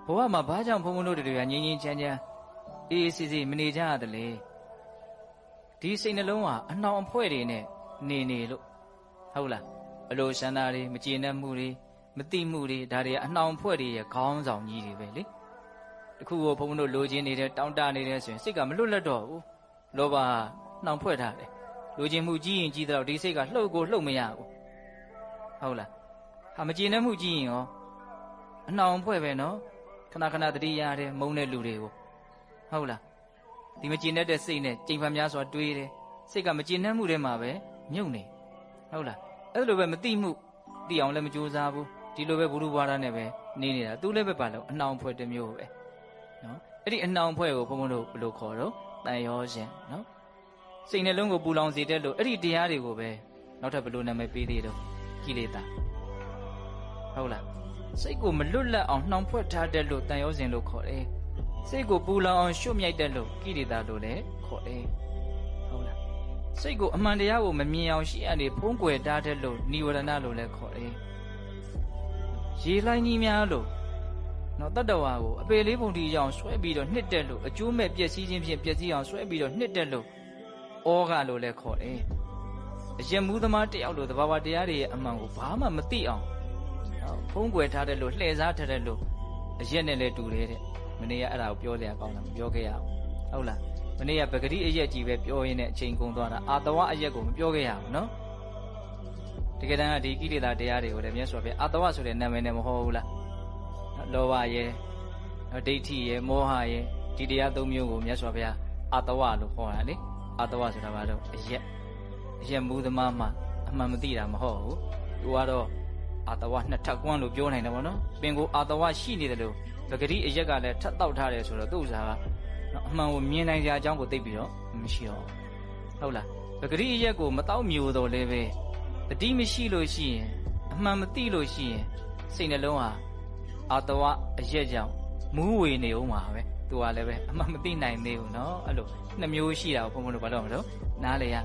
ဘဝမှာဘာကြောင့်ဘုံဘုံတို့တွေကငြိမ်းငြိမ်းချမ်းချမ်းအေးအေးဆေးဆေးမနေကြရတယ်လေဒီစိတ်နှလုံးဟာအနှောင်အဖွဲ့တွေနဲ့နေလို့ဟုတ်လားအလိုဆန္ဒတွေမကျေနပ်မှုတွေမတိမှုတွေဒါတွေအနှောင်အဖွဲ့တွေရဲ့ခေါင်းဆောင်ကြီးတွေပဲလေတခုကိုဘုံဘုံတို့လိုချင်နေတယ်တောင်းတနေတယ်ဆိုရင်စိတ်ကမလွတ်လပ်တော့ဘူးလောဘနှောင်ဖွဲ့ထားတယ်လိုချင်မှုကြီးရင်ကြီးတော့ဒီစိတ်ကလှုပ်ကိုလှုပ်မရဘူးဟုတ်လားဟာမကျေနပ်မှုကြီးရင်ရောအနှောင်ဖွဲ့ပဲနော်ခဏခဏတတိရတယ်မုန်းတဲ့လူတွေကိုဟုတ်လားဒီမကျေနပ်တဲ့စိတ်နဲ့ကြိမ်ဖန်များစွာတွေးတယ်စိတ်ကမကျေနပ်မှုတွေမှာပဲမြုပ်နေဟုတ်လားအဲ့လိုပဲမတိမှုတိအောင်လည်းမကြိုးစားဘူးဒီလိုပဲဘုရုဘွားရနဲ့ပဲနေနေတာသူလည်းပဲပါလို့အနှောင်ဖွဲ့တစ်မျိုးပဲနော်အဲ့ဒီအနှောင်ဖွဲ့ကိုဘုန်းဘုန်းတို့ဘယ်လိုခေါ်တော့တန်ရောရှင်နော်စိတ်နှလုံးကိုပူလောင်စေတဲ့လို့အဲ့ဒီတရားတွေကိုပဲနောက်ထပ်ဘယ်လိုနာမည်ပေးသေးတော့ကိလေသာဟုတ်လားစိတ်ကိုမလွတ်လပ်အောင်နှောင်ဖွဲ့ထားတဲ့လို့တန်ရောစဉ်လို့ခေါ်တယ်စိတ်ကိုပူလောင်အောင်ရှုမြိုက်တဲ့လို့ကိလေသာလို့လည်းခေါ်တယ်ဟုတ်လားစိတ်ကိုအမှန်တရားကိုမမြင်အောင်ရှိအနေဖုံးကွယ်ထားတဲ့လို့နိဝရဏလို့လည်းခေါ်တယ်ရေလှိုင်းကြီးများလို့နော်တတ္တဝါကိုအပေလေးပုံတီအောင်ဆွဲပြီးတော့နှစ်တက်လို့အကျိုးမဲ့ပျက်စီးခြင်းဖြင့်ပျက်စီးအောင်ဆွဲပြီးတော့နှစ်တက်လို့ဩဃလို့လည်းခေါ်တယ်အယက်မှုသမားတယောက်လို့သဘာဝတရားတွေရဲ့အမှန်ကိုဘာမှမသိအောင်ဖုံးကွယ်ထားတဲ့လို့လှည့်စားထားတဲ့လို့အယက်နဲ့လည်းတူတယ်တဲ့မနေ့ကအဲ့ဒါကိုပြောစရာကောင်းတယ်မပြောခဲ့ရအောင်ဟုတ်လားမနေ့ကပဂတိအယက်ကြီးပဲပြောရင်းနဲ့အချိန်ကုန်သွားတာအာတဝအယက်ကိုမပြောခဲ့ရဘူးနော်တကယ်တမ်းကဒီကိလေသာတရားတွေကိုလည်းမြတ်စွာဘုရားအာတဝဆိုတဲ့နာမည်နဲ့မဟုတ်ဘူးလားလောဘရဲ့ဒိဋ္ဌိရဲ့မောဟရဲ့ဒီတရားသုံးမျိုးကိုမြတ်စွာဘုရားအာတဝလို့ခေါ်တာလေအာတဝဆိုတာဘာလို့အယက်မူသမားမှအမှန်မသိတာမဟုတ်ဘူးသူကတော့အာတဝနှစ်ထပ်ကွန်းလို့ပြောနိုင်တယ်ဗောနော်ပင်ကိုအာတဝရှိနေတယ်လို့ပဂတိအယက်ကလည်းထပ်တောက်ထားတယ်ဆိုတော့သူ့ဥစားကအမှန်ကိုမြင်နိုင်ကြအကြောင်းကိုသိပြီးတော့မရှိတော့ဟုတ်လားပဂတိအယက်ကိုမတောက်မျိုးတော့လည်းပဲတတိမရှိလို့ရှိရင်အမှန်မသိလို့ရှိရင်စိတ်နှလုံးဟာအာတဝအယက်ကြောင့်မူးဝေနေဦးမှာပဲသူကလည်းပဲအမှန်မသိနိုင်သေးဘူးနော်အဲ့လိုနှစ်မျိုးရှိတာကိုဘုံဘုံတို့ဘာလို့မလို့နားလေရ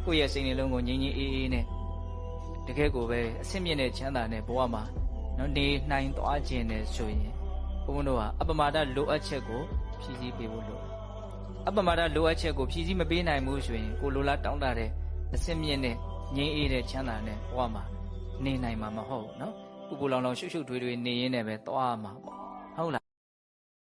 ကိုယ့်ရဲ့စိတ်နှလုံးကိုငြိမ်းငြိမ်းအေးအေးနဲ့တကယ်ကိုပဲအဆင့်မြင့်တဲ့ချမ်းသာတဲ့ဘဝမှာနော်နေနိုင်သွားခြင်းနဲ့ဆိုရင်ဘုန်းဘုန်းတို့ဟာအပမဒလိုအပ်ချက်ကိုဖြည့်ဆည်းပေးဖို့လိုတယ်အပမဒလိုအပ်ချက်ကိုဖြည့်ဆည်းမပေးနိုင်ဘူးဆိုရင်ကိုလိုလားတောင်းတတဲ့အဆင့်မြင့်တဲ့ငြိမ်းအေးတဲ့ချမ်းသာတဲ့ဘဝမှာနေနိုင်မှာမဟုတ်ဘူးနော်ကိုလောင်လောင်ရှုပ်ရှုပ်ထွေးထွေးနေရင်းနဲ့ပဲသွားမှာပေါ့